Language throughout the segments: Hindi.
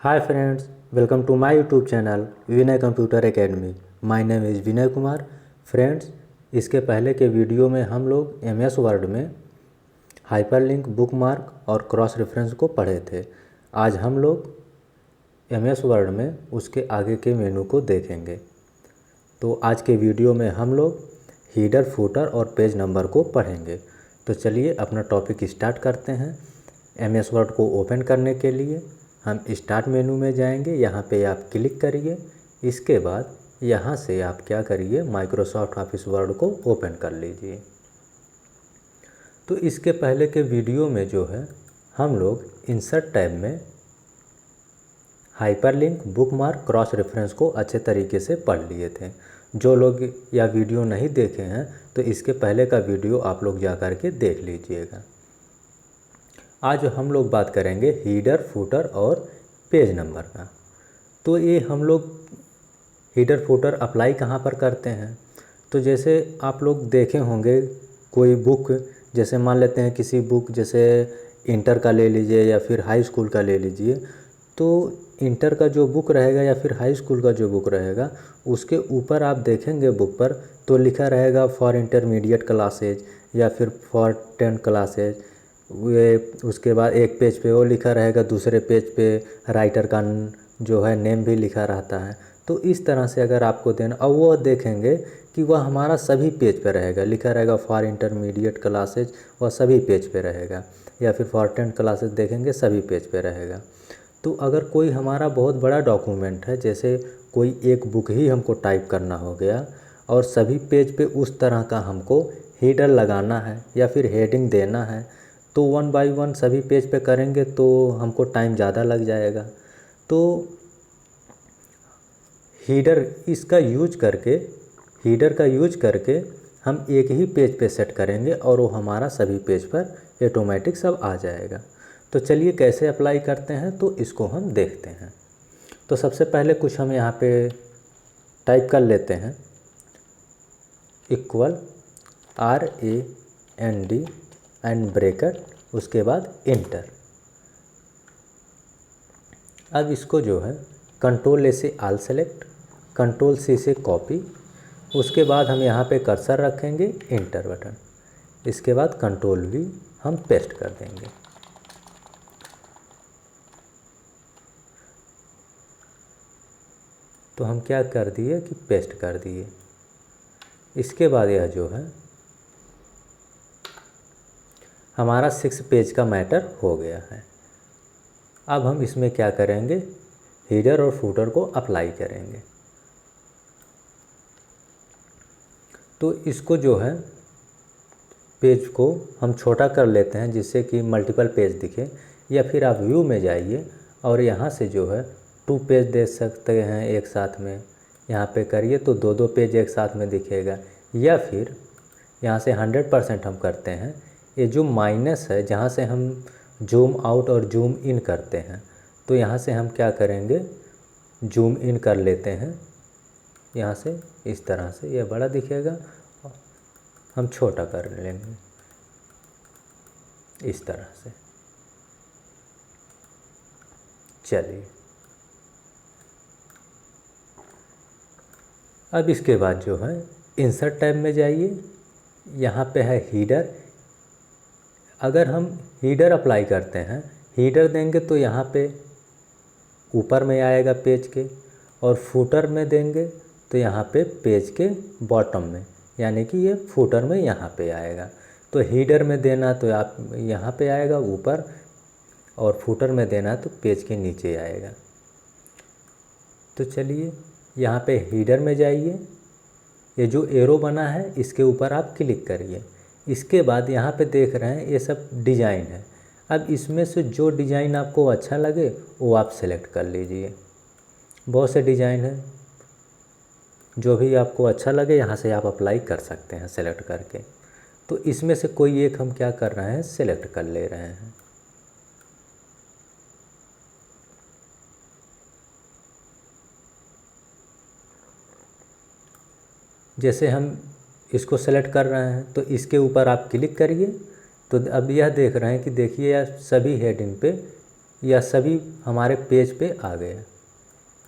Hi friends, welcome to my YouTube channel Vinay computer academy. My name is Vinay Kumar. Friends, इसके पहले के वीडियो में हम लोग MS वर्ड में हाइपरलिंक, बुकमार्क और क्रॉस रेफरेंस को पढ़े थे। आज हम लोग MS वर्ड में उसके आगे के मेनू को देखेंगे। तो आज के वीडियो में हम लोग हीडर, फुटर और पेज नंबर को पढ़ेंगे। तो चलिए अपना टॉपिक स्टार्ट करते हैं। MS वर्ड को ओपन करने के लिए हम स्टार्ट मेनू में जाएंगे। यहाँ पे आप क्लिक करिए। इसके बाद यहाँ से आप क्या करिए, माइक्रोसॉफ्ट ऑफिस वर्ड को ओपन कर लीजिए। तो इसके पहले के वीडियो में जो है हम लोग इंसर्ट टैब में हाइपरलिंक, बुकमार्क, क्रॉस रेफरेंस को अच्छे तरीके से पढ़ लिए थे। जो लोग या वीडियो नहीं देखे हैं तो इसके पहले का वीडियो आप लोग जा कर के देख लीजिएगा। आज हम लोग बात करेंगे हीडर, फुटर और पेज नंबर का। तो ये हम लोग हीडर, फुटर अप्लाई कहाँ पर करते हैं? तो जैसे आप लोग देखे होंगे कोई बुक, जैसे मान लेते हैं किसी बुक, जैसे इंटर का ले लीजिए या फिर हाई स्कूल का ले लीजिए। तो इंटर का जो बुक रहेगा या फिर हाई स्कूल का जो बुक रहेगा, उसके ऊपर आप देखेंगे बुक पर तो लिखा रहेगा फॉर इंटरमीडिएट क्लासेज या फिर फॉर 10 क्लासेज। वे उसके बाद एक पेज पे वो लिखा रहेगा, दूसरे पेज पे राइटर का जो है नेम भी लिखा रहता है। तो इस तरह से अगर आपको देना, और वो देखेंगे कि वह हमारा सभी पेज पे रहेगा, लिखा रहेगा फॉर इंटरमीडिएट क्लासेज, वह सभी पेज पे रहेगा। या फिर फॉर 10 क्लासेज देखेंगे, सभी पेज पे रहेगा। तो अगर कोई हमारा बहुत बड़ा डॉक्यूमेंट है, जैसे कोई एक बुक ही हमको टाइप करना हो गया और सभी पेज पे उस तरह का हमको हीडर लगाना है या फिर हेडिंग देना है, तो 1 बाय 1 सभी पेज पे करेंगे तो हमको टाइम ज़्यादा लग जाएगा। तो हीडर का यूज करके हम एक ही पेज पे सेट करेंगे और वो हमारा सभी पेज पर ऑटोमेटिक सब आ जाएगा। तो चलिए कैसे अप्लाई करते हैं तो इसको हम देखते हैं। तो सबसे पहले कुछ हम यहाँ पे टाइप कर लेते हैं, इक्वल RAND एंड ब्रैकेट, उसके बाद इंटर। अब इसको जो है कंट्रोल A से ऑल सेलेक्ट, कंट्रोल C से कॉपी, उसके बाद हम यहाँ पे कर्सर रखेंगे, इंटर बटन, इसके बाद कंट्रोल V हम पेस्ट कर देंगे। तो हम क्या कर दिए कि पेस्ट कर दिए। इसके बाद यह जो है हमारा 6 पेज का मैटर हो गया है। अब हम इसमें क्या करेंगे, हीडर और फुटर को अप्लाई करेंगे। तो इसको जो है पेज को हम छोटा कर लेते हैं जिससे कि मल्टीपल पेज दिखे, या फिर आप व्यू में जाइए और यहाँ से जो है 2 पेज दे सकते हैं एक साथ में। यहाँ पे करिए तो 2-2 पेज एक साथ में दिखेगा। या फिर यहाँ से 100% हम करते हैं, ये जो माइनस है जहाँ से हम जूम आउट और जूम इन करते हैं, तो यहाँ से हम क्या करेंगे, जूम इन कर लेते हैं। यहाँ से इस तरह से यह बड़ा दिखेगा, हम छोटा कर लेंगे इस तरह से। चलिए, अब इसके बाद जो है इंसर्ट टैब में जाइए, यहाँ पे है हीडर। अगर हम हीडर अप्लाई करते हैं, हीडर देंगे तो यहाँ पे ऊपर में आएगा पेज के, और फुटर में देंगे तो यहाँ पे पेज के बॉटम में, यानी कि ये फुटर में यहाँ पे आएगा। तो हीडर में देना तो आप यहाँ पे आएगा ऊपर, और फुटर में देना तो पेज के नीचे आएगा। तो चलिए यहाँ पे हीडर में जाइए, ये जो एरो बना है इसके ऊपर आप क्लिक करिए। इसके बाद यहाँ पे देख रहे हैं ये सब डिज़ाइन है। अब इसमें से जो डिज़ाइन आपको अच्छा लगे वो आप सेलेक्ट कर लीजिए। बहुत से डिज़ाइन है, जो भी आपको अच्छा लगे यहाँ से आप अप्लाई कर सकते हैं सेलेक्ट करके। तो इसमें से कोई एक हम क्या कर रहे हैं, सेलेक्ट कर ले रहे हैं। जैसे हम इसको सेलेक्ट कर रहे हैं तो इसके ऊपर आप क्लिक करिए। तो अब यह देख रहे हैं कि देखिए यार सभी हेडिंग पे या सभी हमारे पेज पे आ गया,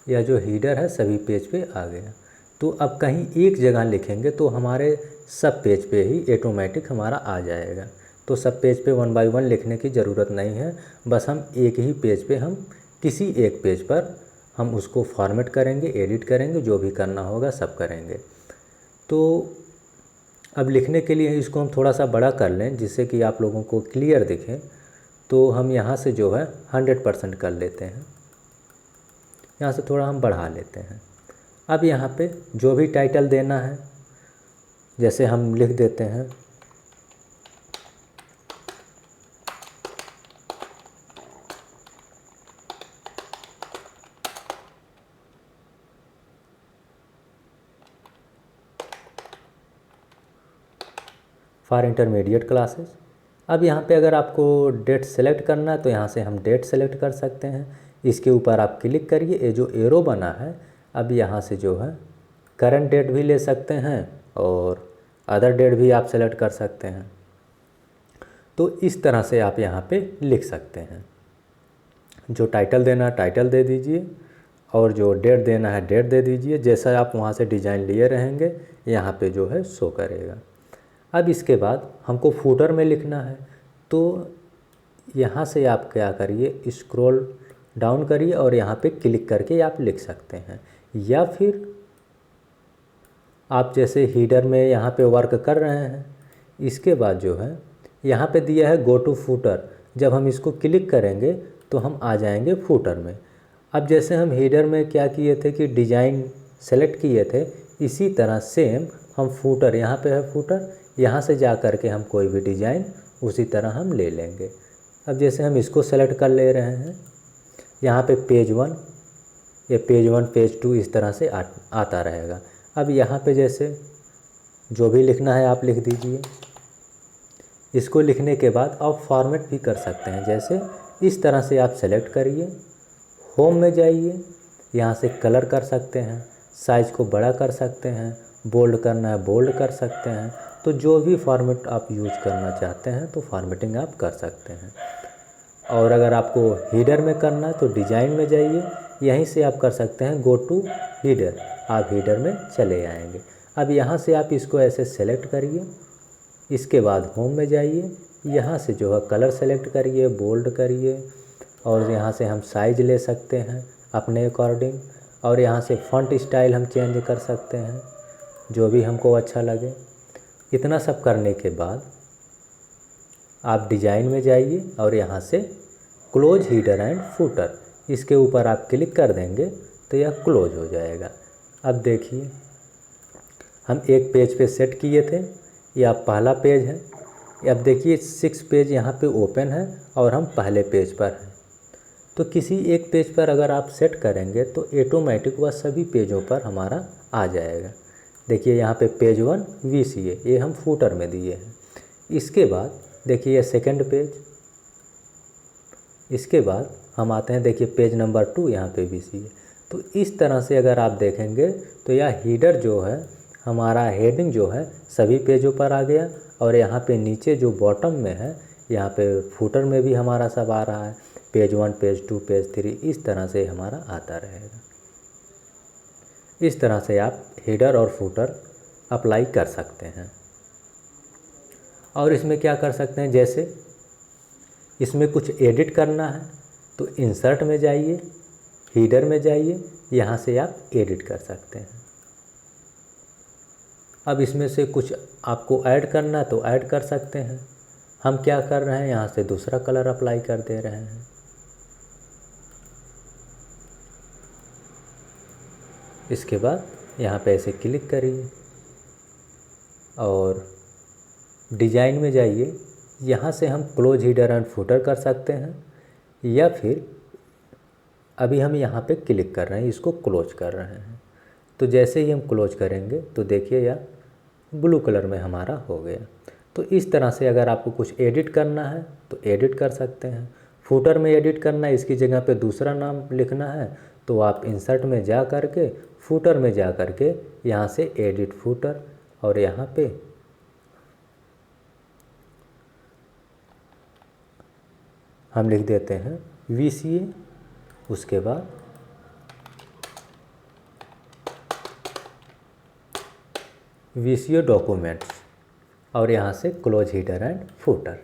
या जो हीडर है सभी पेज पे आ गया। तो अब कहीं एक जगह लिखेंगे तो हमारे सब पेज पे ही ऑटोमेटिक हमारा आ जाएगा। तो सब पेज पे 1 बाय 1 लिखने की ज़रूरत नहीं है, बस हम एक ही पेज पे हम किसी एक पेज पर हम उसको फॉर्मेट करेंगे, एडिट करेंगे, जो भी करना होगा सब करेंगे। तो अब लिखने के लिए इसको हम थोड़ा सा बड़ा कर लें जिससे कि आप लोगों को क्लियर दिखे। तो हम यहाँ से जो है 100% कर लेते हैं, यहाँ से थोड़ा हम बढ़ा लेते हैं। अब यहाँ पे जो भी टाइटल देना है, जैसे हम लिख देते हैं फॉर इंटरमीडिएट क्लासेस। अब यहाँ पे अगर आपको डेट सेलेक्ट करना है तो यहाँ से हम डेट सेलेक्ट कर सकते हैं। इसके ऊपर आप क्लिक करिए, ये जो एरो बना है, अब यहाँ से जो है करंट डेट भी ले सकते हैं और अदर डेट भी आप सेलेक्ट कर सकते हैं। तो इस तरह से आप यहाँ पे लिख सकते हैं। जो टाइटल देना है टाइटल दे दीजिए और जो डेट देना है डेट दे दीजिए। जैसा आप वहाँ से डिज़ाइन लिए रहेंगे यहाँ पे जो है शो करेगा। अब इसके बाद हमको फूटर में लिखना है, तो यहाँ से आप क्या करिए, स्क्रॉल डाउन करिए और यहाँ पे क्लिक करके आप लिख सकते हैं। या फिर आप जैसे हीडर में यहाँ पे वर्क कर रहे हैं, इसके बाद जो है यहाँ पे दिया है गो टू फूटर। जब हम इसको क्लिक करेंगे तो हम आ जाएंगे फूटर में। अब जैसे हम हीडर में क्या किए थे कि डिज़ाइन सेलेक्ट किए थे, इसी तरह सेम हम फूटर, यहाँ पे है फूटर, यहाँ से जा कर के हम कोई भी डिज़ाइन उसी तरह हम ले लेंगे। अब जैसे हम इसको सेलेक्ट कर ले रहे हैं, यहाँ पे पेज 1, ये पेज 1 पेज 2 इस तरह से आता रहेगा। अब यहाँ पे जैसे जो भी लिखना है आप लिख दीजिए। इसको लिखने के बाद आप फॉर्मेट भी कर सकते हैं। जैसे इस तरह से आप सेलेक्ट करिए, होम में जाइए, यहाँ से कलर कर सकते हैं, साइज़ को बड़ा कर सकते हैं, बोल्ड करना है बोल्ड कर सकते हैं। तो जो भी फॉर्मेट आप यूज करना चाहते हैं तो फॉर्मेटिंग आप कर सकते हैं। और अगर आपको हीडर में करना है तो डिज़ाइन में जाइए, यहीं से आप कर सकते हैं गो टू हीडर, आप हीडर में चले आएंगे। अब यहाँ से आप इसको ऐसे सेलेक्ट करिए, इसके बाद होम में जाइए, यहाँ से जो है कलर सेलेक्ट करिए, बोल्ड करिए और यहाँ से हम साइज़ ले सकते हैं अपने अकॉर्डिंग। और यहाँ से फ़ॉन्ट स्टाइल हम चेंज कर सकते हैं जो भी हमको अच्छा लगे। इतना सब करने के बाद आप डिज़ाइन में जाइए और यहाँ से क्लोज हीडर एंड फूटर, इसके ऊपर आप क्लिक कर देंगे तो यह क्लोज हो जाएगा। अब देखिए हम एक पेज पे सेट किए थे, यह पहला पेज है। अब देखिए 6 पेज यहाँ पे ओपन है और हम पहले पेज पर हैं। तो किसी एक पेज पर अगर आप सेट करेंगे तो ऑटोमेटिक वह सभी पेजों पर हमारा आ जाएगा। देखिए यहाँ पे पेज 1 VCA, ये हम फूटर में दिए हैं। इसके बाद देखिए ये सेकंड पेज, इसके बाद हम आते हैं देखिए पेज नंबर 2, यहाँ पे VCA। तो इस तरह से अगर आप देखेंगे तो यह हीडर जो है हमारा हेडिंग जो है सभी पेजों पर आ गया। और यहाँ पे नीचे जो बॉटम में है, यहाँ पे फूटर में भी हमारा सब आ रहा है, पेज 1 पेज 2 पेज 3, इस तरह से हमारा आता रहेगा। इस तरह से आप हेडर और फूटर अप्लाई कर सकते हैं। और इसमें क्या कर सकते हैं, जैसे इसमें कुछ एडिट करना है तो इंसर्ट में जाइए, हीडर में जाइए, यहाँ से आप एडिट कर सकते हैं। अब इसमें से कुछ आपको ऐड करना है तो ऐड कर सकते हैं। हम क्या कर रहे हैं, यहाँ से दूसरा कलर अप्लाई कर दे रहे हैं। इसके बाद यहाँ पे ऐसे क्लिक करिए और डिज़ाइन में जाइए, यहाँ से हम क्लोज हीडर एंड फूटर कर सकते हैं। या फिर अभी हम यहाँ पे क्लिक कर रहे हैं, इसको क्लोज कर रहे हैं। तो जैसे ही हम क्लोज करेंगे तो देखिए यह ब्लू कलर में हमारा हो गया। तो इस तरह से अगर आपको कुछ एडिट करना है तो एडिट कर सकते हैं। फूटर में एडिट करना है, इसकी जगह पे दूसरा नाम लिखना है तो आप इंसर्ट में जा कर के फूटर में जा कर के यहाँ से एडिट फूटर और यहाँ पे हम लिख देते हैं VCA, उसके बाद VCA डॉक्यूमेंट्स और यहाँ से क्लोज हीडर एंड फुटर।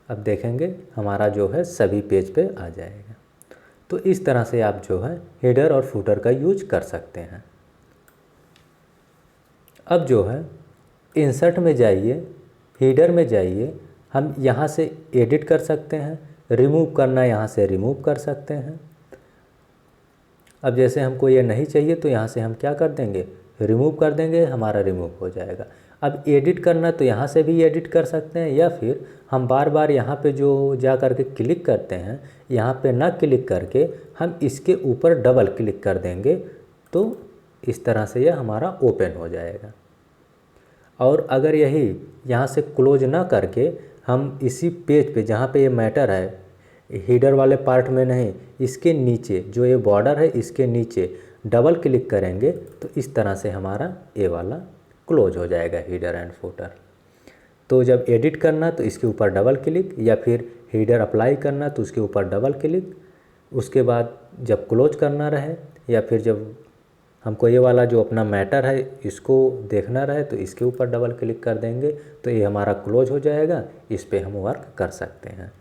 अब देखेंगे हमारा जो है सभी पेज पे आ जाएगा। तो इस तरह से आप जो है हीडर और फुटर का यूज कर सकते हैं। अब जो है इंसर्ट में जाइए, हीडर में जाइए, हम यहाँ से एडिट कर सकते हैं, रिमूव करना यहाँ से रिमूव कर सकते हैं। अब जैसे हमको ये नहीं चाहिए तो यहाँ से हम क्या कर देंगे, रिमूव कर देंगे, हमारा रिमूव हो जाएगा। अब एडिट करना तो यहाँ से भी एडिट कर सकते हैं, या फिर हम बार बार यहाँ पे जो जा कर के क्लिक करते हैं, यहाँ पे ना क्लिक करके हम इसके ऊपर डबल क्लिक कर देंगे तो इस तरह से यह हमारा ओपन हो जाएगा। और अगर यही यहाँ से क्लोज ना करके हम इसी पेज पे जहाँ पे ये मैटर है, हीडर वाले पार्ट में नहीं, इसके नीचे जो ये बॉर्डर है इसके नीचे डबल क्लिक करेंगे तो इस तरह से हमारा ये वाला क्लोज हो जाएगा हीडर एंड फुटर। तो जब एडिट करना तो इसके ऊपर डबल क्लिक, या फिर हीडर अप्लाई करना तो उसके ऊपर डबल क्लिक, उसके बाद जब क्लोज करना रहे या फिर जब हमको ये वाला जो अपना मैटर है इसको देखना रहे तो इसके ऊपर डबल क्लिक कर देंगे तो ये हमारा क्लोज हो जाएगा। इस पे हम वर्क कर सकते हैं।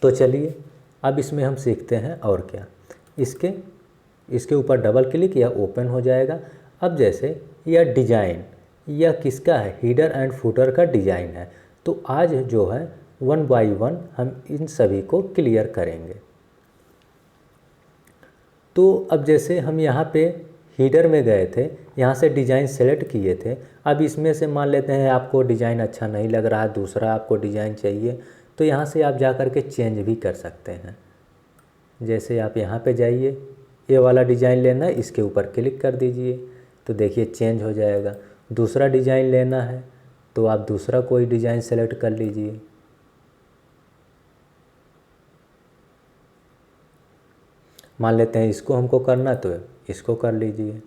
तो चलिए अब इसमें हम सीखते हैं और क्या। इसके ऊपर डबल क्लिक या ओपन हो जाएगा। अब जैसे यह डिज़ाइन यह किसका है, हीडर एंड फुटर का डिज़ाइन है। तो आज जो है 1 बाय 1 हम इन सभी को क्लियर करेंगे। तो अब जैसे हम यहाँ पे हीडर में गए थे, यहाँ से डिज़ाइन सेलेक्ट किए थे। अब इसमें से मान लेते हैं आपको डिज़ाइन अच्छा नहीं लग रहा है, दूसरा आपको डिज़ाइन चाहिए, तो यहाँ से आप जा कर के चेंज भी कर सकते हैं। जैसे आप यहाँ पे जाइए, ये वाला डिज़ाइन लेना है, इसके ऊपर क्लिक कर दीजिए तो देखिए चेंज हो जाएगा। दूसरा डिज़ाइन लेना है तो आप दूसरा कोई डिज़ाइन सेलेक्ट कर लीजिए। मान लेते हैं इसको हमको करना तो इसको कर लीजिए।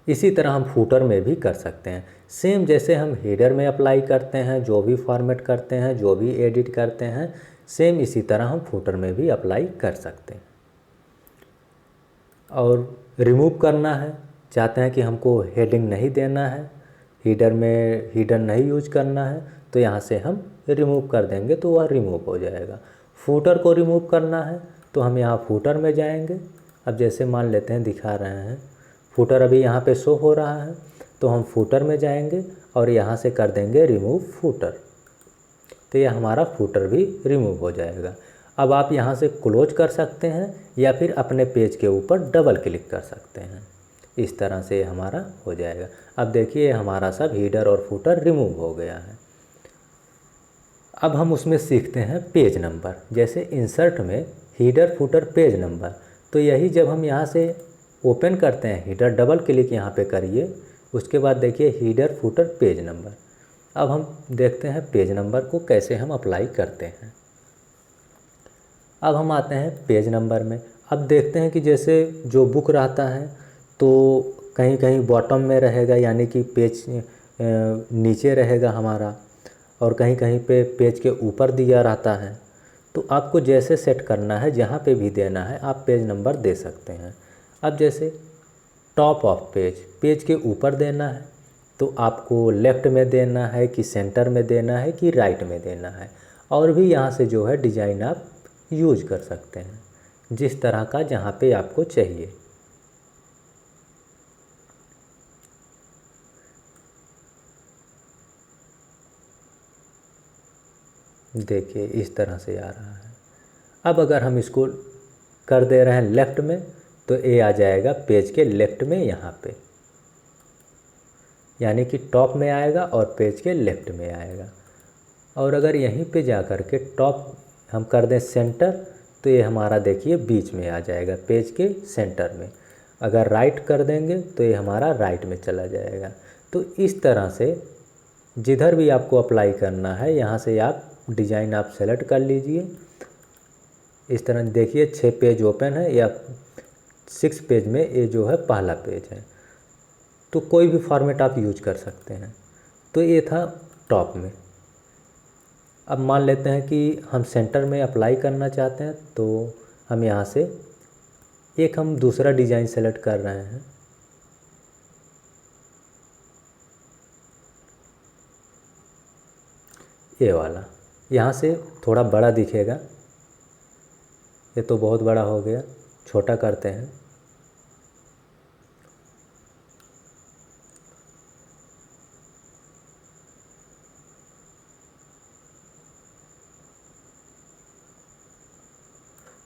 इसी तरह हम फुटर में भी कर सकते हैं। सेम जैसे हम हेडर में अप्लाई करते हैं, जो भी फॉर्मेट करते हैं, जो भी एडिट करते हैं, सेम इसी तरह हम फुटर में भी अप्लाई कर सकते हैं। और रिमूव करना है, चाहते हैं कि हमको हेडिंग नहीं देना है, हीडर में हीडर नहीं यूज करना है, तो यहाँ से हम रिमूव कर देंगे तो वह रिमूव हो जाएगा। फुटर को रिमूव करना है तो हम यहाँ फुटर में जाएंगे। अब जैसे मान लेते हैं दिखा रहे हैं, फुटर अभी यहाँ पे शो हो रहा है, तो हम फुटर में जाएंगे और यहाँ से कर देंगे रिमूव फुटर, तो यह हमारा फुटर भी रिमूव हो जाएगा। अब आप यहाँ से क्लोज कर सकते हैं या फिर अपने पेज के ऊपर डबल क्लिक कर सकते हैं। इस तरह से हमारा हो जाएगा। अब देखिए हमारा सब हीडर और फुटर रिमूव हो गया है। अब हम उसमें सीखते हैं पेज नंबर। जैसे इंसर्ट में हीडर फुटर पेज नंबर, तो यही जब हम यहाँ से ओपन करते हैं हीडर, डबल क्लिक यहाँ पे करिए, उसके बाद देखिए हीडर फुटर पेज नंबर। अब हम देखते हैं पेज नंबर को कैसे हम अप्लाई करते हैं। अब हम आते हैं पेज नंबर में। अब देखते हैं कि जैसे जो बुक रहता है तो कहीं कहीं बॉटम में रहेगा, यानी कि पेज नीचे रहेगा हमारा, और कहीं कहीं पे पेज के ऊपर दिया रहता है। तो आपको जैसे सेट करना है, जहाँ पे भी देना है आप पेज नंबर दे सकते हैं। अब जैसे टॉप ऑफ पेज के ऊपर देना है तो आपको लेफ़्ट में देना है कि सेंटर में देना है कि राइट में देना है। और भी यहाँ से जो है डिज़ाइन आप यूज कर सकते हैं, जिस तरह का जहाँ पे आपको चाहिए। देखिए इस तरह से आ रहा है। अब अगर हम इसको कर दे रहे हैं लेफ़्ट में तो ये आ जाएगा पेज के लेफ़्ट में यहाँ पे, यानी कि टॉप में आएगा और पेज के लेफ़्ट में आएगा। और अगर यहीं पे जा कर के टॉप हम कर दें सेंटर तो ये हमारा देखिए बीच में आ जाएगा, पेज के सेंटर में। अगर राइट कर देंगे तो ये हमारा राइट में चला जाएगा। तो इस तरह से जिधर भी आपको अप्लाई करना है, यहाँ से आप डिज़ाइन आप सेलेक्ट कर लीजिए। इस तरह देखिए 6 पेज ओपन है या 6 पेज में ये जो है पहला पेज है। तो कोई भी फॉर्मेट आप यूज कर सकते हैं। तो ये था टॉप में। अब मान लेते हैं कि हम सेंटर में अप्लाई करना चाहते हैं, तो हम यहाँ से एक हम दूसरा डिज़ाइन सेलेक्ट कर रहे हैं। ये वाला यहाँ से थोड़ा बड़ा दिखेगा, ये तो बहुत बड़ा हो गया, छोटा करते हैं।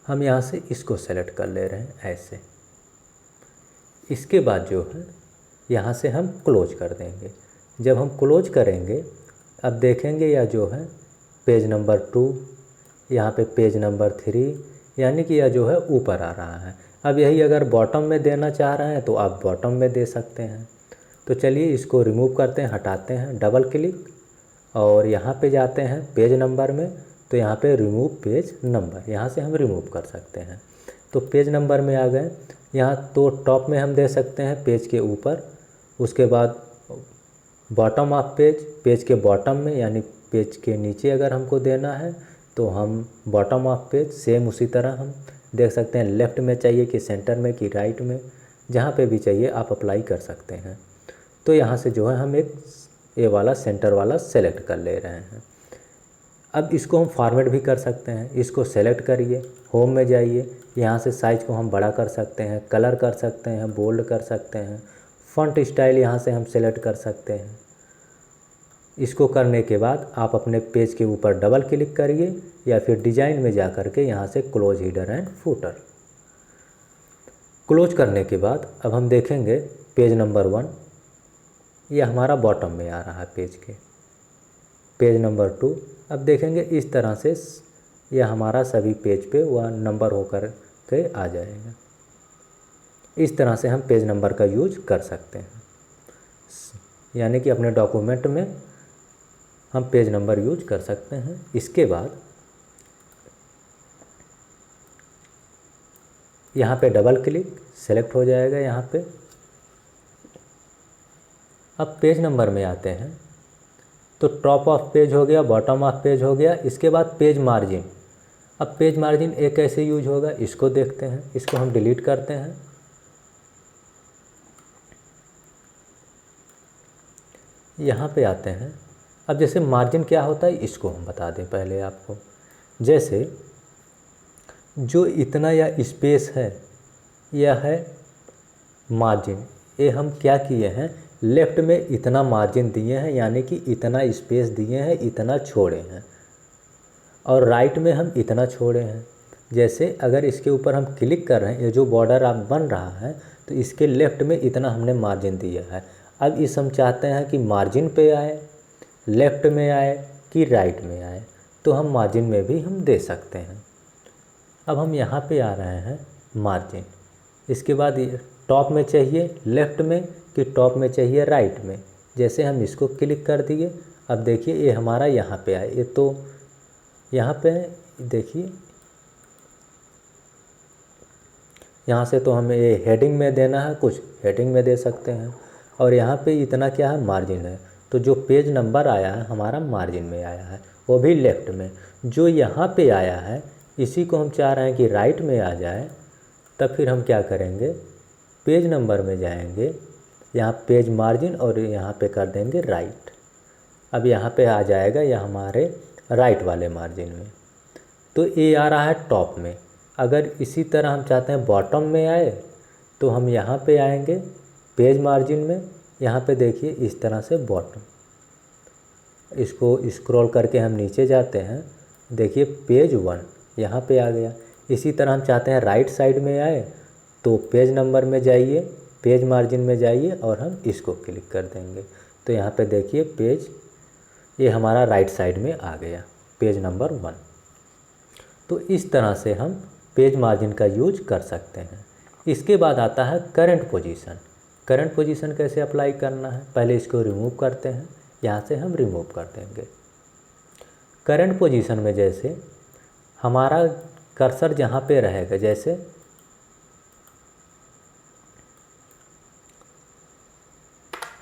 हम यहाँ से इसको सेलेक्ट कर ले रहे हैं ऐसे। इसके बाद जो है यहाँ से हम क्लोज कर देंगे। जब हम क्लोज करेंगे, अब देखेंगे यह जो है पेज नंबर 2, यहाँ पे पेज नंबर 3, यानी कि यह जो है ऊपर आ रहा है। अब यही अगर बॉटम में देना चाह रहे हैं तो आप बॉटम में दे सकते हैं। तो चलिए इसको रिमूव करते हैं, हटाते हैं, डबल क्लिक और यहाँ पे जाते हैं पेज नंबर में। तो यहाँ पे रिमूव पेज नंबर, यहाँ से हम रिमूव कर सकते हैं। तो पेज नंबर में आ गए। यहाँ तो टॉप में हम दे सकते हैं पेज के ऊपर, उसके बाद बॉटम ऑफ पेज, पेज के बॉटम में, यानी पेज के नीचे अगर हमको देना है तो हम बॉटम ऑफ पेज सेम उसी तरह हम देख सकते हैं। लेफ़्ट में चाहिए कि सेंटर में कि राइट में, जहाँ पे भी चाहिए आप अप्लाई कर सकते हैं। तो यहाँ से जो है हम एक ये वाला सेंटर वाला सेलेक्ट कर ले रहे हैं। अब इसको हम फॉर्मेट भी कर सकते हैं। इसको सेलेक्ट करिए, होम में जाइए, यहाँ से साइज़ को हम बड़ा कर सकते हैं, कलर कर सकते हैं, बोल्ड कर सकते हैं, फ़ॉन्ट स्टाइल यहाँ से हम सेलेक्ट कर सकते हैं। इसको करने के बाद आप अपने पेज के ऊपर डबल क्लिक करिए या फिर डिज़ाइन में जा कर के यहाँ से close header and footer. Close करने के बाद अब हम देखेंगे पेज नंबर 1, यह हमारा बॉटम में आ रहा है पेज के। पेज नंबर 2 अब देखेंगे इस तरह से यह हमारा सभी पेज पे वह नंबर होकर के आ जाएगा। इस तरह से हम पेज नंबर का यूज कर सकते हैं, यानी कि अपने डॉक्यूमेंट में हम पेज नंबर यूज कर सकते हैं। इसके बाद यहाँ पे डबल क्लिक, सेलेक्ट हो जाएगा यहाँ पे। अब पेज नंबर में आते हैं तो टॉप ऑफ पेज हो गया, बॉटम ऑफ पेज हो गया। इसके बाद पेज मार्जिन। अब पेज मार्जिन एक कैसे यूज होगा इसको देखते हैं। इसको हम डिलीट करते हैं। यहाँ पे आते हैं। अब जैसे मार्जिन क्या होता है इसको हम बता दें पहले आपको। जैसे जो इतना या स्पेस है यह है मार्जिन। ये हम क्या किए हैं, लेफ़्ट में इतना मार्जिन दिए हैं, यानी कि इतना स्पेस दिए हैं, इतना छोड़े हैं, और राइट में हम इतना छोड़े हैं। जैसे अगर इसके ऊपर हम क्लिक कर रहे हैं, ये जो बॉर्डर आप बन रहा है तो इसके लेफ़्ट में इतना हमने मार्जिन दिया है। अब इस हम चाहते हैं कि मार्जिन पे आए, लेफ़्ट में आए कि राइट में आए, तो हम मार्जिन में भी हम दे सकते हैं। अब हम यहाँ पे आ रहे हैं मार्जिन। इसके बाद टॉप में चाहिए लेफ़्ट में कि टॉप में चाहिए राइट में। जैसे हम इसको क्लिक कर दिए, अब देखिए ये हमारा यहाँ पे आए। ये तो यहाँ पे देखिए, यहाँ से तो हमें ये हेडिंग में देना है, कुछ हेडिंग में दे सकते हैं। और यहाँ पे इतना क्या है, मार्जिन है। तो जो पेज नंबर आया है हमारा मार्जिन में आया है, वो भी लेफ़्ट में। जो यहाँ पे आया है इसी को हम चाह रहे हैं कि राइट में आ जाए। तब फिर हम क्या करेंगे, पेज नंबर में जाएंगे, यहाँ पेज मार्जिन और यहाँ पे कर देंगे राइट। अब यहाँ पे आ जाएगा यह हमारे राइट वाले मार्जिन में। तो ये आ रहा है टॉप में। अगर इसी तरह हम चाहते हैं बॉटम में आए तो हम यहाँ पे आएंगे पेज मार्जिन में। यहाँ पे देखिए इस तरह से बॉटम, इसको स्क्रॉल करके हम नीचे जाते हैं, देखिए पेज 1 यहाँ पे आ गया। इसी तरह हम चाहते हैं राइट साइड में आए तो पेज नंबर में जाइए, पेज मार्जिन में जाइए और हम इसको क्लिक कर देंगे। तो यहाँ पे देखिए पेज ये हमारा राइट साइड में आ गया, पेज नंबर 1। तो इस तरह से हम पेज मार्जिन का यूज कर सकते हैं। इसके बाद आता है करंट पोजीशन। करंट पोजीशन कैसे अप्लाई करना है, पहले इसको रिमूव करते हैं। यहाँ से हम रिमूव कर देंगे। करंट पोजीशन में जैसे हमारा कर्सर जहाँ पे रहेगा, जैसे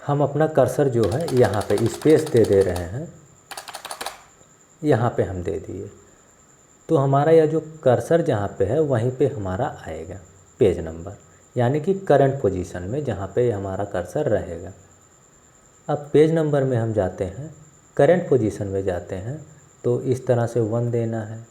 हम अपना कर्सर जो है यहाँ पे स्पेस दे रहे हैं, यहाँ पे हम दे दिए। तो हमारा यह जो कर्सर जहाँ पे है वहीं पे हमारा आएगा पेज नंबर, यानी कि करंट पोजीशन में जहाँ पे हमारा कर्सर रहेगा। अब पेज नंबर में हम जाते हैं, करंट पोजीशन में जाते हैं, तो इस तरह से 1 देना है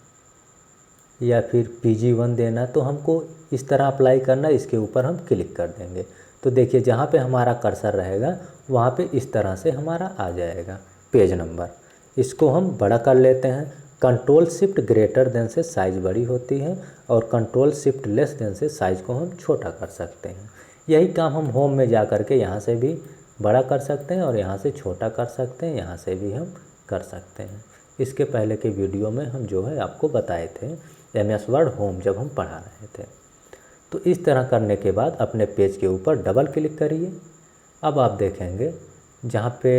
या फिर PG1 देना है। तो हमको इस तरह अप्लाई करना है, इसके ऊपर हम क्लिक कर देंगे। तो देखिए जहाँ पे हमारा कर्सर रहेगा वहाँ पे इस तरह से हमारा आ जाएगा पेज नंबर। इसको हम बड़ा कर लेते हैं। कंट्रोल शिफ्ट ग्रेटर देन से साइज़ बड़ी होती है और कंट्रोल शिफ्ट लेस देन से साइज़ को हम छोटा कर सकते हैं। यही काम हम होम में जा कर के यहाँ से भी बड़ा कर सकते हैं और यहाँ से छोटा कर सकते हैं, यहाँ से भी हम कर सकते हैं। इसके पहले के वीडियो में हम जो है आपको बताए थे MS वर्ड होम जब हम पढ़ा रहे थे। तो इस तरह करने के बाद अपने पेज के ऊपर डबल क्लिक करिए। अब आप देखेंगे जहाँ पे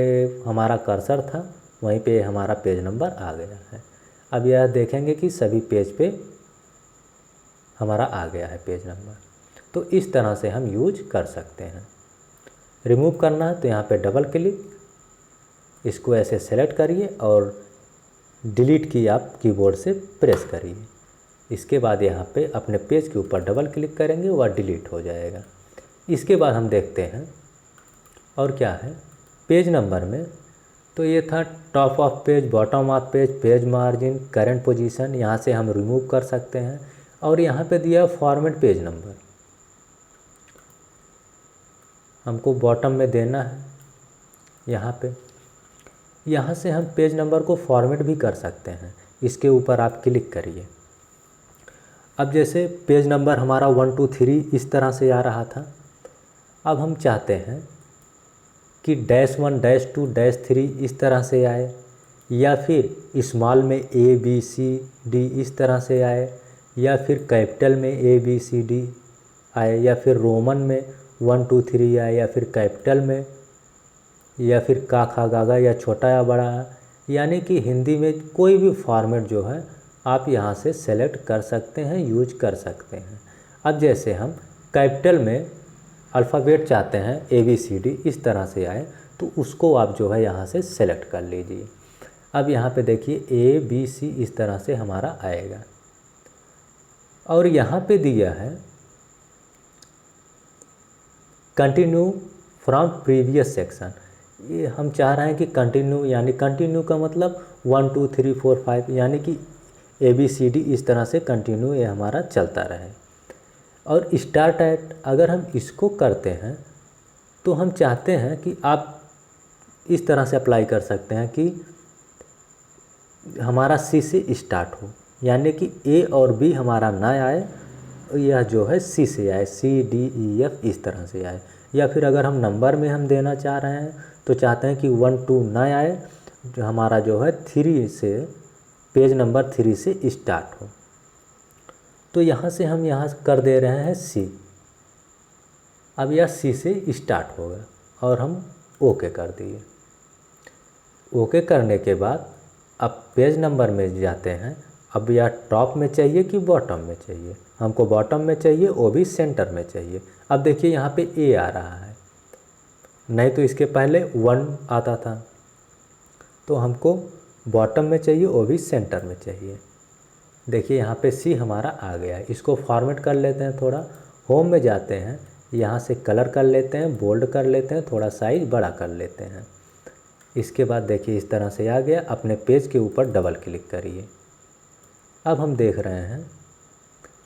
हमारा कर्सर था वहीं पे हमारा पेज नंबर आ गया है। अब यह देखेंगे कि सभी पेज पे हमारा आ गया है पेज नंबर। तो इस तरह से हम यूज कर सकते हैं। रिमूव करना है तो यहाँ पे डबल क्लिक, इसको ऐसे सेलेक्ट करिए और डिलीट की आप कीबोर्ड से प्रेस करिए। इसके बाद यहाँ पे अपने पेज के ऊपर डबल क्लिक करेंगे, वह डिलीट हो जाएगा। इसके बाद हम देखते हैं और क्या है पेज नंबर में। तो ये था top of page, bottom of page, page margin, current position. यहाँ से हम रिमूव कर सकते हैं। और यहाँ पे दिया फॉर्मेट पेज नंबर, हमको बॉटम में देना है। यहाँ से हम पेज नंबर को फॉर्मेट भी कर सकते हैं। इसके ऊपर आप क्लिक करिए। अब जैसे पेज नंबर हमारा 1 2 3 इस तरह से आ रहा था, अब हम चाहते हैं कि -1 -2 -3 इस तरह से आए, या फिर स्मॉल में ABCD इस तरह से आए, या फिर कैपिटल में ABCD आए, या फिर रोमन में 1 2 3 आए, या फिर कैपिटल में, या फिर का खा गा गा या छोटा या बड़ा। यानी कि हिंदी में कोई भी फॉर्मेट जो है आप यहाँ से सेलेक्ट कर सकते हैं, यूज कर सकते हैं। अब जैसे हम कैपिटल में अल्फ़ाबेट चाहते हैं ABCD इस तरह से आए, तो उसको आप जो है यहाँ से सेलेक्ट कर लीजिए। अब यहाँ पे देखिए ABC इस तरह से हमारा आएगा। और यहाँ पे दिया है कंटिन्यू फ्रॉम प्रीवियस सेक्शन। ये हम चाह रहे हैं कि कंटिन्यू, यानी कंटिन्यू का मतलब 1 2 3 4 5, यानी कि ABCD इस तरह से कंटिन्यू ये हमारा चलता रहे। और स्टार्ट एट अगर हम इसको करते हैं तो हम चाहते हैं कि आप इस तरह से अप्लाई कर सकते हैं कि हमारा C से स्टार्ट हो, यानी कि A और B हमारा ना आए, यह जो है C से आए, CDEF इस तरह से आए। या फिर अगर हम नंबर में हम देना चाह रहे हैं तो चाहते हैं कि 1 2 ना आए, जो हमारा जो है 3 से पेज नंबर 3 से स्टार्ट हो। तो यहाँ से हम यहाँ कर दे रहे हैं C। अब यह C से स्टार्ट होगा और हम ओके कर दिए। ओके करने के बाद अब पेज नंबर में जाते हैं। अब यह टॉप में चाहिए कि बॉटम में चाहिए, हमको बॉटम में चाहिए, वो भी सेंटर में चाहिए। अब देखिए यहाँ पे A आ रहा है, नहीं तो इसके पहले 1 आता था, तो हमको बॉटम में चाहिए, वो भी सेंटर में चाहिए। देखिए यहाँ पे C हमारा आ गया है। इसको फॉर्मेट कर लेते हैं थोड़ा। होम में जाते हैं, यहाँ से कलर कर लेते हैं, बोल्ड कर लेते हैं, थोड़ा साइज बड़ा कर लेते हैं। इसके बाद देखिए इस तरह से आ गया। अपने पेज के ऊपर डबल क्लिक करिए। अब हम देख रहे हैं,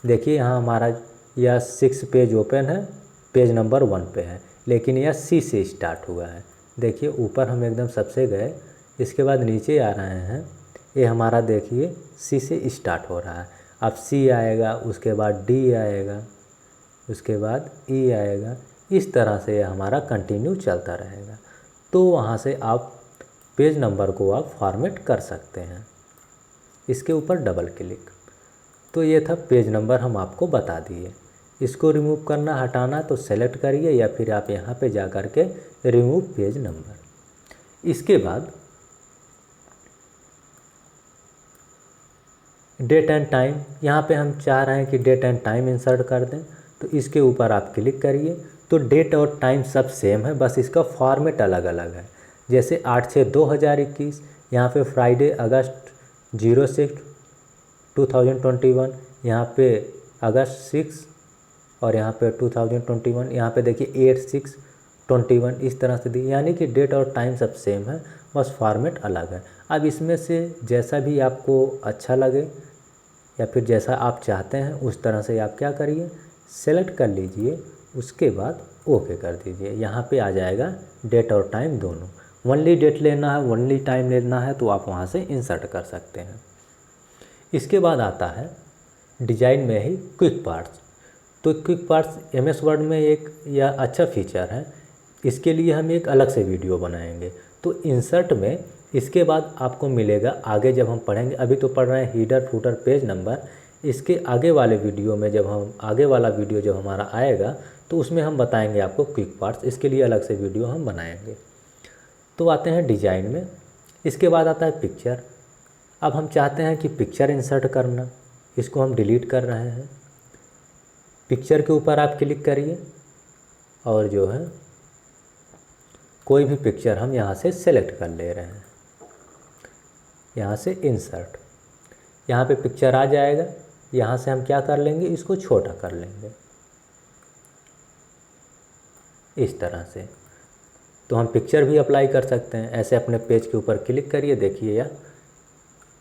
देखिए यहाँ हमारा यह 6 पेज ओपन है, पेज नंबर 1 पे है, लेकिन यह C से स्टार्ट हुआ है। देखिए ऊपर हम एकदम सबसे गए, इसके बाद नीचे आ रहे हैं। ये हमारा देखिए C से स्टार्ट हो रहा है। अब C आएगा, उसके बाद D आएगा, उसके बाद E आएगा। इस तरह से ये हमारा कंटिन्यू चलता रहेगा। तो वहाँ से आप पेज नंबर को आप फॉर्मेट कर सकते हैं। इसके ऊपर डबल क्लिक। तो ये था पेज नंबर, हम आपको बता दिए। इसको रिमूव करना, हटाना तो सेलेक्ट करिए, या फिर आप यहाँ पे जा कर के रिमूव पेज नंबर। इसके बाद डेट एंड टाइम, यहाँ पे हम चाह रहे हैं कि डेट एंड टाइम इंसर्ट कर दें, तो इसके ऊपर आप क्लिक करिए। तो डेट और टाइम सब सेम है, बस इसका फॉर्मेट अलग अलग है। जैसे 8/6/2021, यहाँ पे फ्राइडे अगस्त 06/2021, यहाँ पे अगस्त 6 और यहाँ पे 2021, यहाँ पे देखिए 8/6/21, इस तरह से दी, यानी कि डेट और टाइम सब सेम है, बस फॉर्मेट अलग है। अब इसमें से जैसा भी आपको अच्छा लगे या फिर जैसा आप चाहते हैं उस तरह से आप क्या करिए, सेलेक्ट कर लीजिए, उसके बाद ओके कर दीजिए। यहाँ पे आ जाएगा डेट और टाइम दोनों। ओनली डेट लेना है, ओनली टाइम लेना है तो आप वहाँ से इंसर्ट कर सकते हैं। इसके बाद आता है डिजाइन में ही क्विक पार्ट्स। तो क्विक पार्ट्स MS वर्ड में एक यह अच्छा फीचर है, इसके लिए हम एक अलग से वीडियो बनाएंगे। तो इंसर्ट में इसके बाद आपको मिलेगा, आगे जब हम पढ़ेंगे, अभी तो पढ़ रहे हैं हीडर फूटर पेज नंबर, इसके आगे वाले वीडियो में जब हम आगे वाला वीडियो जब हमारा आएगा तो उसमें हम बताएंगे आपको क्विक पार्ट्स, इसके लिए अलग से वीडियो हम बनाएंगे। तो आते हैं डिजाइन में। इसके बाद आता है पिक्चर। अब हम चाहते हैं कि पिक्चर इंसर्ट करना, इसको हम डिलीट कर रहे हैं। पिक्चर के ऊपर आप क्लिक करिए और जो है कोई भी पिक्चर हम यहाँ से सेलेक्ट कर ले रहे हैं, यहाँ से इंसर्ट, यहाँ पे पिक्चर आ जाएगा। यहाँ से हम क्या कर लेंगे, इसको छोटा कर लेंगे इस तरह से। तो हम पिक्चर भी अप्लाई कर सकते हैं, ऐसे अपने पेज के ऊपर क्लिक करिए, देखिए यह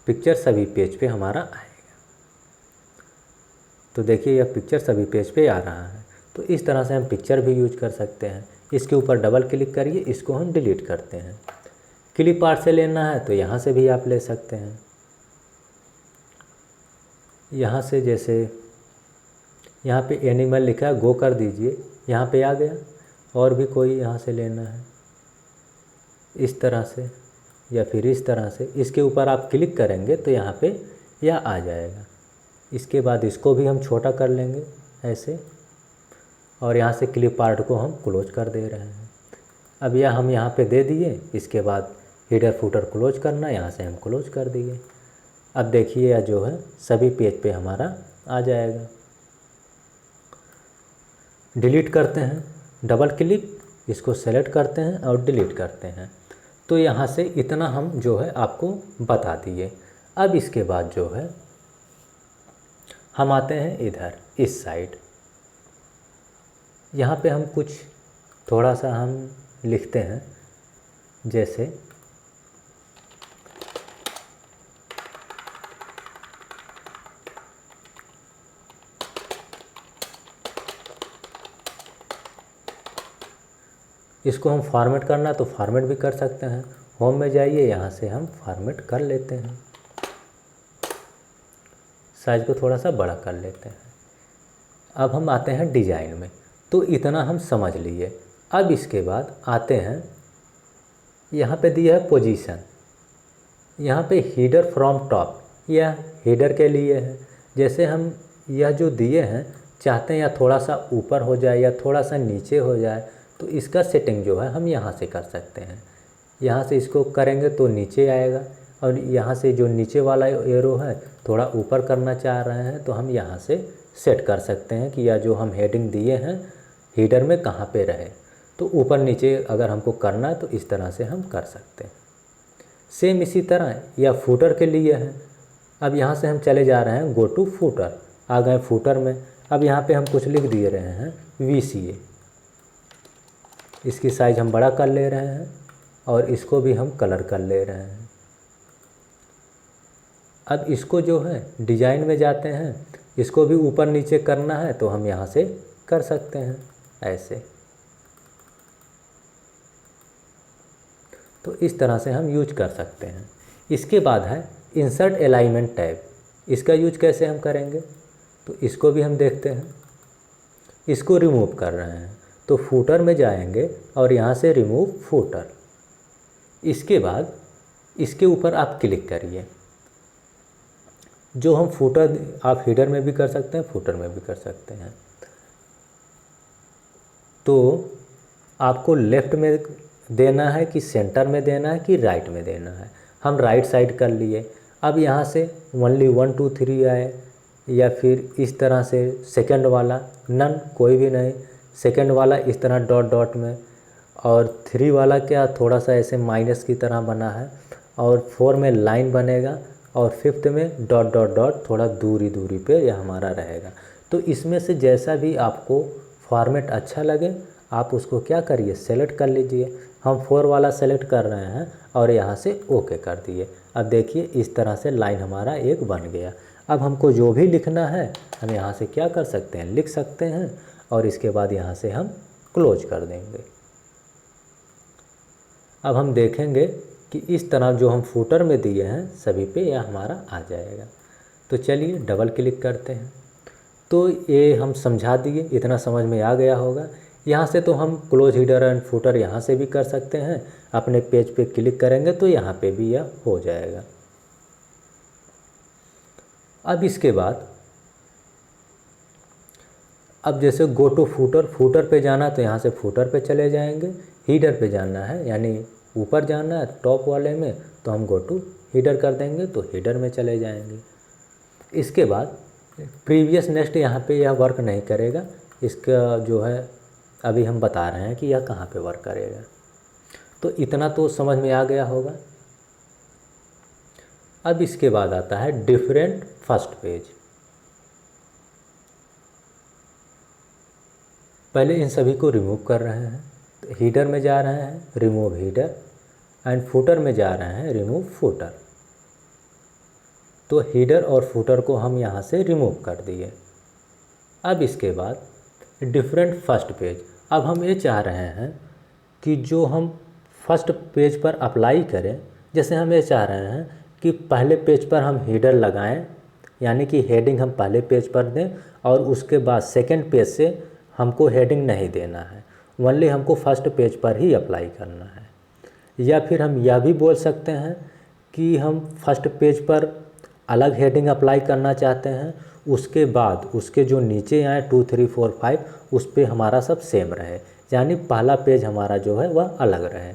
पिक्चर सभी पेज पे हमारा आएगा। तो देखिए यह पिक्चर सभी पेज पे आ रहा है। तो इस तरह से हम पिक्चर भी यूज कर सकते हैं। इसके ऊपर डबल क्लिक करिए, इसको हम डिलीट करते हैं। क्लिप आर्ट से लेना है तो यहाँ से भी आप ले सकते हैं। यहाँ से जैसे यहाँ पे एनिमल लिखा है, गो कर दीजिए, यहाँ पे आ गया। और भी कोई यहाँ से लेना है इस तरह से या फिर इस तरह से, इसके ऊपर आप क्लिक करेंगे तो यहाँ पे यह आ जाएगा। इसके बाद इसको भी हम छोटा कर लेंगे ऐसे, और यहाँ से क्लिप आर्ट को हम क्लोज कर दे रहे हैं। अब यह हम यहाँ पे दे दिए, इसके बाद हीडर फूटर क्लोज करना, यहाँ से हम क्लोज कर दिए। अब देखिए यह जो है सभी पेज पे हमारा आ जाएगा। डिलीट करते हैं, डबल क्लिक, इसको सेलेक्ट करते हैं और डिलीट करते हैं। तो यहाँ से इतना हम जो है आपको बता दिए। अब इसके बाद जो है हम आते हैं इधर इस साइड। यहाँ पे हम कुछ थोड़ा सा हम लिखते हैं, जैसे इसको हम फॉर्मेट करना तो फॉर्मेट भी कर सकते हैं। होम में जाइए, यहाँ से हम फॉर्मेट कर लेते हैं, साइज को थोड़ा सा बड़ा कर लेते हैं। अब हम आते हैं डिजाइन में। तो इतना हम समझ लिए। अब इसके बाद आते हैं, यहाँ पे दिया है पोजीशन, यहाँ पे हीडर फ्रॉम टॉप, यह हीडर के लिए है। जैसे हम यह जो दिए हैं चाहते हैं या थोड़ा सा ऊपर हो जाए या थोड़ा सा नीचे हो जाए, तो इसका सेटिंग जो है हम यहाँ से कर सकते हैं। यहाँ से इसको करेंगे तो नीचे आएगा, और यहाँ से जो नीचे वाला एरो है थोड़ा ऊपर करना चाह रहे हैं तो हम यहाँ से सेट कर सकते हैं कि यह जो हम हेडिंग दिए हैं हीडर में कहाँ पे रहे। तो ऊपर नीचे अगर हमको करना है तो इस तरह से हम कर सकते हैं। सेम इसी तरह यह फूटर के लिए है। अब यहाँ से हम चले जा रहे हैं गो टू फूटर, आ गए फूटर में। अब यहाँ पे हम कुछ लिख दिए रहे हैं VCA, इसकी साइज़ हम बड़ा कर ले रहे हैं और इसको भी हम कलर कर ले रहे हैं। अब इसको जो है डिज़ाइन में जाते हैं, इसको भी ऊपर नीचे करना है तो हम यहाँ से कर सकते हैं ऐसे। तो इस तरह से हम यूज कर सकते हैं। इसके बाद है इंसर्ट अलाइनमेंट टैब, इसका यूज कैसे हम करेंगे तो इसको भी हम देखते हैं। इसको रिमूव कर रहे हैं तो फूटर में जाएंगे और यहाँ से रिमूव फूटर। इसके बाद इसके ऊपर आप क्लिक करिए। जो हम फूटर आप हीडर में भी कर सकते हैं, फूटर में भी कर सकते हैं। तो आपको लेफ़्ट में देना है कि सेंटर में देना है कि राइट में देना है। हम राइट साइड कर लिए। अब यहाँ से ओनली 1 2 3 आए या फिर इस तरह से सेकंड वाला नन, कोई भी नहीं। सेकंड वाला इस तरह डॉट डॉट में, और 3 वाला क्या थोड़ा सा ऐसे माइनस की तरह बना है, और 4 में लाइन बनेगा और फिफ्थ में डॉट डॉट डॉट थोड़ा दूरी पे यह हमारा रहेगा। तो इसमें से जैसा भी आपको फॉर्मेट अच्छा लगे आप उसको क्या करिए, सेलेक्ट कर लीजिए। हम 4 वाला सेलेक्ट कर रहे हैं और यहाँ से ओके कर दिए। अब देखिए इस तरह से लाइन हमारा एक बन गया। अब हमको जो भी लिखना है हम यहाँ से क्या कर सकते हैं, लिख सकते हैं और इसके बाद यहाँ से हम क्लोज कर देंगे। अब हम देखेंगे कि इस तरह जो हम फुटर में दिए हैं सभी पे यह हमारा आ जाएगा। तो चलिए डबल क्लिक करते हैं। तो ये हम समझा दिए, इतना समझ में आ गया होगा। यहाँ से तो हम क्लोज हीडर एंड फुटर यहाँ से भी कर सकते हैं। अपने पेज पे क्लिक करेंगे तो यहाँ पे भी यह हो जाएगा। अब इसके बाद अब जैसे गो टू फुटर पे जाना तो यहाँ से फुटर पे चले जाएंगे। हीडर पे जाना है यानी ऊपर जाना है टॉप वाले में तो हम गो टू हीडर कर देंगे तो हीडर में चले जाएंगे। इसके बाद प्रीवियस नेक्स्ट यहाँ पे यह वर्क नहीं करेगा। इसका जो है अभी हम बता रहे हैं कि यह कहाँ पे वर्क करेगा। तो इतना तो समझ में आ गया होगा। अब इसके बाद आता है डिफरेंट फर्स्ट पेज। पहले इन सभी को रिमूव कर रहे हैं। तो हीडर में जा रहे हैं रिमूव हीडर एंड फुटर में जा रहे हैं रिमूव फुटर। तो हीडर और फुटर को हम यहाँ से रिमूव कर दिए। अब इसके बाद डिफरेंट फर्स्ट पेज। अब हम ये चाह रहे हैं कि जो हम फर्स्ट पेज पर अप्लाई करें, जैसे हम ये चाह रहे हैं कि पहले पेज पर हम हीडर लगाएं यानी कि हेडिंग हम पहले पेज पर दें और उसके बाद सेकंड पेज से हमको हेडिंग नहीं देना है, ओनली हमको फर्स्ट पेज पर ही अप्लाई करना है। या फिर हम यह भी बोल सकते हैं कि हम फर्स्ट पेज पर अलग हेडिंग अप्लाई करना चाहते हैं, उसके बाद उसके जो नीचे आए 2 3 4 5 उस पर हमारा सब सेम रहे, यानी पहला पेज हमारा जो है वह अलग रहे।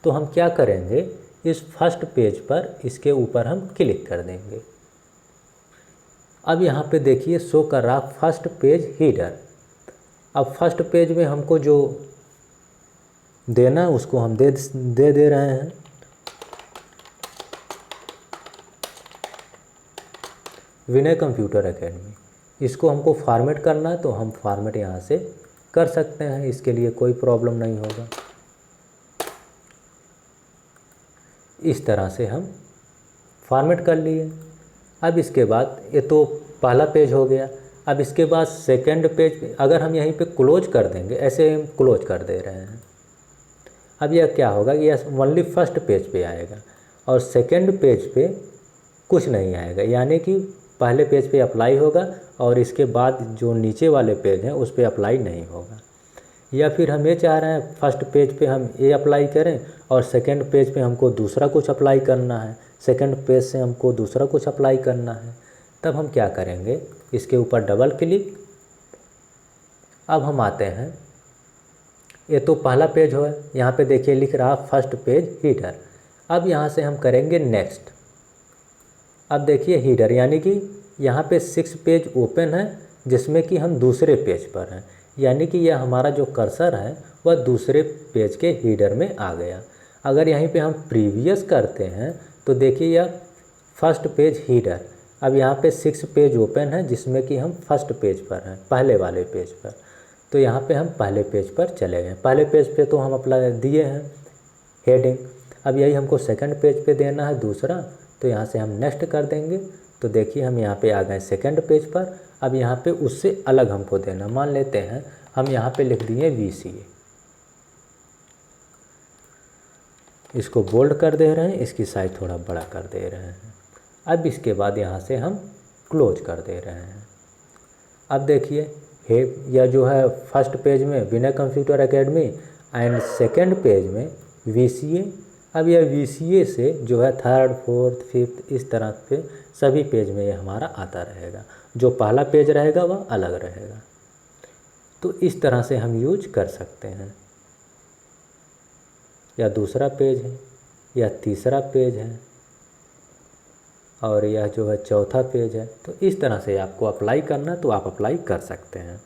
तो हम क्या करेंगे, इस फर्स्ट पेज पर इसके ऊपर हम क्लिक कर देंगे। अब यहाँ पे देखिए शो कर रहा फर्स्ट पेज हीडर। अब फर्स्ट पेज में हमको जो देना है उसको हम दे रहे हैं। विनय कंप्यूटर एकेडमी। इसको हमको फॉर्मेट करना है तो हम फॉर्मेट यहाँ से कर सकते हैं, इसके लिए कोई प्रॉब्लम नहीं होगा। इस तरह से हम फॉर्मेट कर लिए। अब इसके बाद ये तो पहला पेज हो गया। अब इसके बाद सेकंड पेज अगर हम यहीं पे क्लोज कर देंगे, ऐसे हम क्लोज कर दे रहे हैं। अब यह क्या होगा कि यह ओनली फर्स्ट पेज पे आएगा और सेकंड पेज पे कुछ नहीं आएगा, यानी कि पहले पेज पे अप्लाई होगा और इसके बाद जो नीचे वाले पेज हैं उस पर अप्लाई नहीं होगा। या फिर हम ये चाह रहे हैं फर्स्ट पेज पे हम ये अप्लाई करें और सेकंड पेज पे हमको दूसरा कुछ अप्लाई करना है, सेकंड पेज से हमको दूसरा कुछ अप्लाई करना है। तब हम क्या करेंगे, इसके ऊपर डबल क्लिक। अब हम आते हैं, ये तो पहला पेज हो, यहाँ पे देखिए लिख रहा फर्स्ट पेज हीडर। अब यहाँ से हम करेंगे नेक्स्ट। अब देखिए हीडर यानी कि यहाँ पे 6 पेज ओपन है जिसमें कि हम दूसरे पेज पर हैं, यानी कि यह हमारा जो कर्सर है वह दूसरे पेज के हीडर में आ गया। अगर यहीं पे हम प्रीवियस करते हैं तो देखिए यह फर्स्ट पेज हीडर। अब यहाँ पे 6 पेज ओपन है जिसमें कि हम फर्स्ट पेज पर हैं, पहले वाले पेज पर। तो यहाँ पे हम पहले पेज पर चले गए। पहले पेज पे तो हम अप्लाई दिए हैं हेडिंग। अब यही हमको सेकंड पेज पे देना है दूसरा, तो यहाँ से हम नेक्स्ट कर देंगे। तो देखिए हम यहाँ पे आ गए सेकंड पेज पर। अब यहाँ पे उससे अलग हमको देना, मान लेते हैं हम यहाँ पे लिख दिए VCA। इसको बोल्ड कर दे रहे हैं, इसकी साइज थोड़ा बड़ा कर दे रहे हैं। अब इसके बाद यहाँ से हम क्लोज कर दे रहे हैं। अब देखिए यह जो है फर्स्ट पेज में Vinay computer academy and second page में VCA। अब यह VCA से जो है थर्ड फोर्थ फिफ्थ इस तरह पे सभी पेज में ये हमारा आता रहेगा। जो पहला पेज रहेगा वह अलग रहेगा। तो इस तरह से हम यूज कर सकते हैं। या दूसरा पेज है, या तीसरा पेज है, और यह जो है चौथा पेज है। तो इस तरह से आपको अप्लाई करना तो आप अप्लाई कर सकते हैं।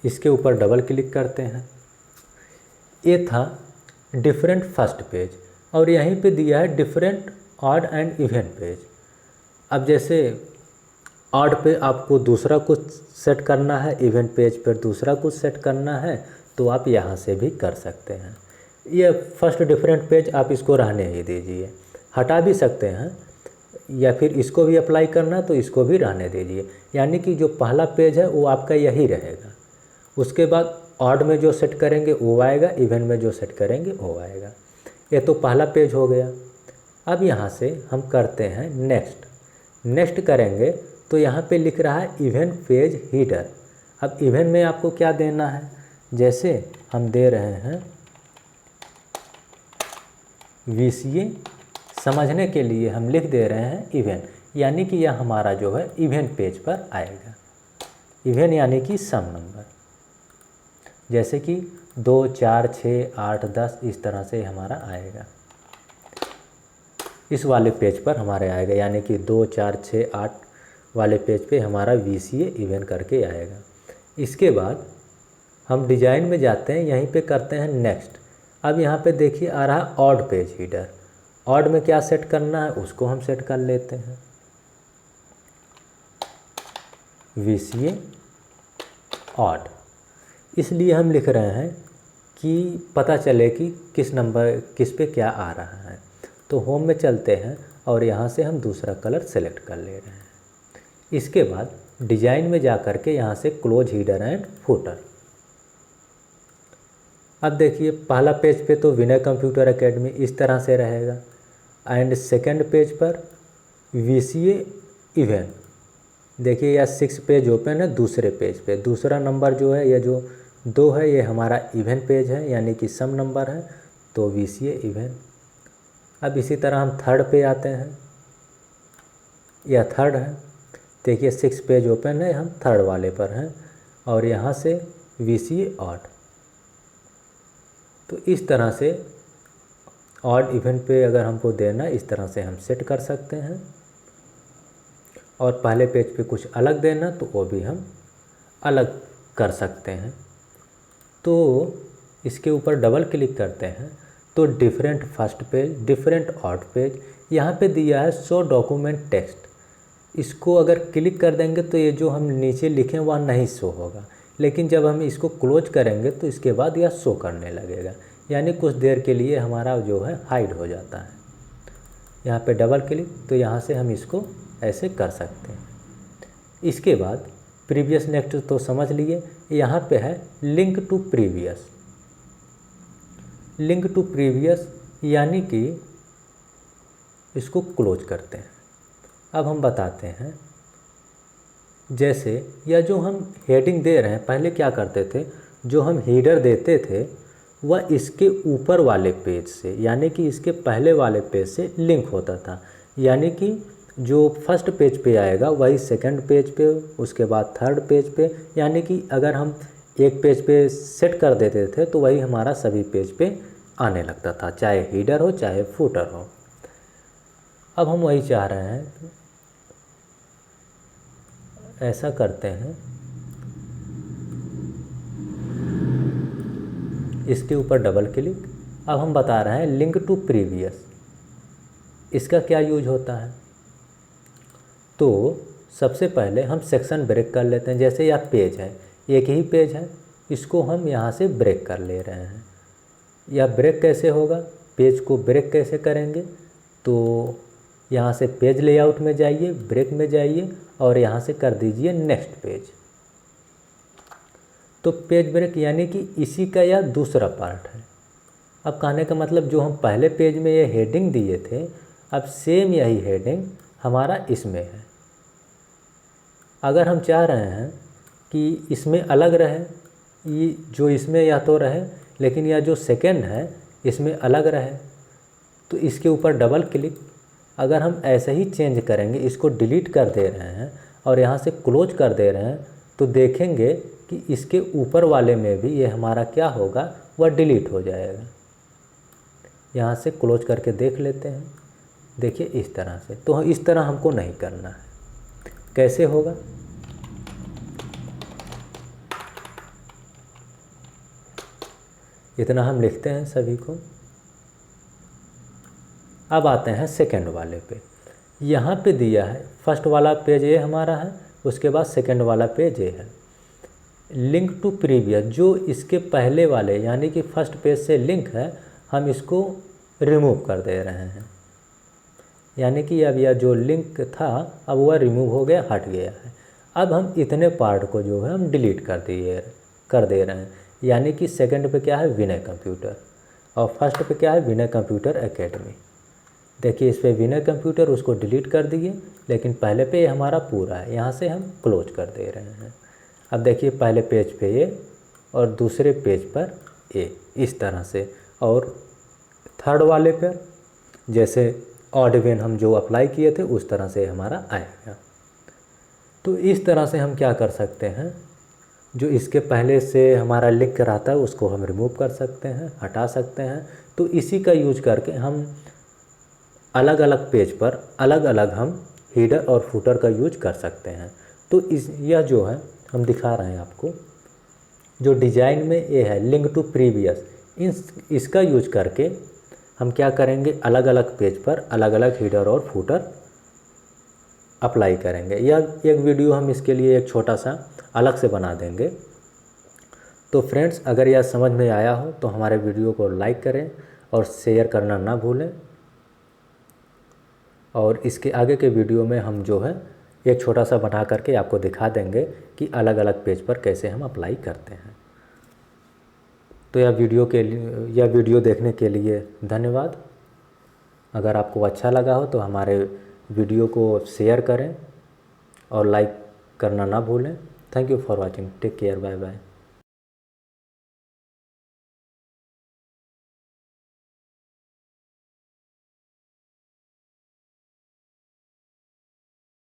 इसके ऊपर डबल क्लिक करते हैं। ये था डिफरेंट फर्स्ट पेज। और यहीं पे दिया है different odd and even page. अब जैसे ऑड पे आपको दूसरा कुछ सेट करना है, इवन पेज पर दूसरा कुछ सेट करना है, तो आप यहाँ से भी कर सकते हैं। ये फर्स्ट डिफरेंट पेज आप इसको रहने ही दीजिए, हटा भी सकते हैं, या फिर इसको भी अप्लाई करना तो इसको भी रहने दीजिए। यानी कि जो पहला पेज है वो आपका यही रहेगा, उसके बाद ऑड में जो सेट करेंगे वो आएगा, इवन में जो सेट करेंगे वो आएगा। ये तो पहला पेज हो गया। अब यहाँ से हम करते हैं नेक्स्ट। नेक्स्ट करेंगे तो यहाँ पे लिख रहा है इवन पेज हीडर। अब इवन में आपको क्या देना है, जैसे हम दे रहे हैं VCA, समझने के लिए हम लिख दे रहे हैं इवन, यानी कि यह हमारा जो है इवन पेज पर आएगा। इवन यानी कि सम नंबर, जैसे कि 2, 4, 6, 8, 10 इस तरह से हमारा आएगा। इस वाले पेज पर हमारे आएगा, यानी कि 2, 4, 6, 8 वाले पेज पे हमारा VCA इवन करके आएगा। इसके बाद हम डिजाइन में जाते हैं, यहीं पे करते हैं नेक्स्ट। अब यहाँ पे देखिए आ रहा ऑड पेज हीडर। ऑड में क्या सेट करना है उसको हम सेट कर लेते हैं, VCA ऑड। इसलिए हम लिख रहे हैं कि पता चले कि किस नंबर किस पे क्या आ रहा है। तो होम में चलते हैं और यहाँ से हम दूसरा कलर सेलेक्ट कर ले रहे हैं। इसके बाद डिजाइन में जा कर के यहाँ से क्लोज हीडर एंड फुटर। अब देखिए पहला पेज पे तो विनय कंप्यूटर एकेडमी इस तरह से रहेगा, एंड सेकंड पेज पर VCA इवन। देखिए यह 6 पेज ओपन है, दूसरे पेज पे दूसरा नंबर जो है यह जो 2 है ये हमारा इवन पेज है, यानी कि सम नंबर है, तो VCA इवन। अब इसी तरह हम थर्ड पे आते हैं, यह थर्ड है। देखिए 6 पेज ओपन है, हम थर्ड वाले पर हैं, और यहाँ से VCA ऑड। तो इस तरह से ऑड इवन पे अगर हमको देना, इस तरह से हम सेट कर सकते हैं। और पहले पेज पे कुछ अलग देना तो वो भी हम अलग कर सकते हैं। तो इसके ऊपर डबल क्लिक करते हैं तो different first page, different odd page, यहाँ पे दिया है शो डॉक्यूमेंट टेक्स्ट। इसको अगर क्लिक कर देंगे तो ये जो हम नीचे लिखें वह नहीं शो होगा, लेकिन जब हम इसको क्लोज करेंगे तो इसके बाद यह शो करने लगेगा, यानी कुछ देर के लिए हमारा जो है हाइड हो जाता है। यहाँ पे डबल क्लिक, तो यहाँ से हम इसको ऐसे कर सकते हैं। इसके बाद प्रीवियस नेक्स्ट तो समझ लिए, यहाँ पे है link to previous. Link to previous यानी कि इसको क्लोज करते हैं। अब हम बताते हैं, जैसे यह जो हम हेडिंग दे रहे हैं, पहले क्या करते थे, जो हम हीडर देते थे वह इसके ऊपर वाले पेज से, यानी कि इसके पहले वाले पेज से लिंक होता था। यानी कि जो फर्स्ट पेज पे आएगा वही सेकंड पेज पे, उसके बाद थर्ड पेज पे, यानी कि अगर हम एक पेज पे सेट कर देते थे तो वही हमारा सभी पेज पे आने लगता था, चाहे हीडर हो चाहे फुटर हो। अब हम वही चाह रहे हैं, ऐसा करते हैं, इसके ऊपर डबल क्लिक। अब हम बता रहे हैं लिंक टू प्रीवियस, इसका क्या यूज होता है। तो सबसे पहले हम सेक्शन ब्रेक कर लेते हैं। जैसे यह पेज है, एक ही पेज है, इसको हम यहाँ से ब्रेक कर ले रहे हैं। यह ब्रेक कैसे होगा, पेज को ब्रेक कैसे करेंगे, तो यहाँ से पेज लेआउट में जाइए, ब्रेक में जाइए और यहाँ से कर दीजिए नेक्स्ट पेज। तो पेज ब्रेक यानी कि इसी का यह दूसरा पार्ट है। अब कहने का मतलब जो हम पहले पेज में ये हेडिंग दिए थे, अब सेम यही हेडिंग हमारा इसमें है। अगर हम चाह रहे हैं कि इसमें अलग रहे, ये जो इसमें या तो रहे, लेकिन यह जो सेकंड है इसमें अलग रहे, तो इसके ऊपर डबल क्लिक। अगर हम ऐसे ही चेंज करेंगे, इसको डिलीट कर दे रहे हैं और यहाँ से क्लोज कर दे रहे हैं, तो देखेंगे कि इसके ऊपर वाले में भी ये हमारा क्या होगा, वह डिलीट हो जाएगा। यहाँ से क्लोज करके देख लेते हैं, देखिए इस तरह से। तो इस तरह हमको नहीं करना है। कैसे होगा, इतना हम लिखते हैं सभी को, अब आते हैं सेकंड वाले पे। यहाँ पे दिया है फर्स्ट वाला पेज ये हमारा है, उसके बाद सेकंड वाला पेज ये है। लिंक टू प्रीवियस, जो इसके पहले वाले यानी कि फर्स्ट पेज से लिंक है, हम इसको रिमूव कर दे रहे हैं। यानी कि अब यह जो लिंक था अब वह रिमूव हो गया, हट गया है। अब हम इतने पार्ट को जो है हम डिलीट कर दे रहे हैं। यानी कि सेकंड पे क्या है, विनय कंप्यूटर, और फर्स्ट पे क्या है, विनय कंप्यूटर एकेडमी। देखिए इस पे विनय कंप्यूटर, उसको डिलीट कर दिए, लेकिन पहले पे ये हमारा पूरा है, यहाँ से हम क्लोज कर दे रहे हैं। अब देखिए पहले पेज पे ये और दूसरे पेज पर ए, इस तरह से। और थर्ड वाले पर जैसे ऑड इवन हम जो अप्लाई किए थे उस तरह से हमारा आएगा। तो इस तरह से हम क्या कर सकते हैं, जो इसके पहले से हमारा लिंक रहता है उसको हम रिमूव कर सकते हैं, हटा सकते हैं। तो इसी का यूज करके हम अलग अलग पेज पर अलग अलग हम हीडर और फुटर का यूज कर सकते हैं। तो यह जो है हम दिखा रहे हैं आपको, जो डिज़ाइन में ये है लिंक टू प्रीवियस, इसका यूज करके हम क्या करेंगे, अलग अलग पेज पर अलग अलग हीडर और फुटर अप्लाई करेंगे। यह एक वीडियो हम इसके लिए एक छोटा सा अलग से बना देंगे। तो फ्रेंड्स, अगर यह समझ में आया हो तो हमारे वीडियो को लाइक करें और शेयर करना ना भूलें। और इसके आगे के वीडियो में हम जो है एक छोटा सा बना करके आपको दिखा देंगे कि अलग अलग पेज पर कैसे हम अप्लाई करते हैं। तो यह वीडियो देखने के लिए धन्यवाद। अगर आपको अच्छा लगा हो तो हमारे वीडियो को शेयर करें और लाइक करना ना भूलें। Thank you for watching, take care, bye bye.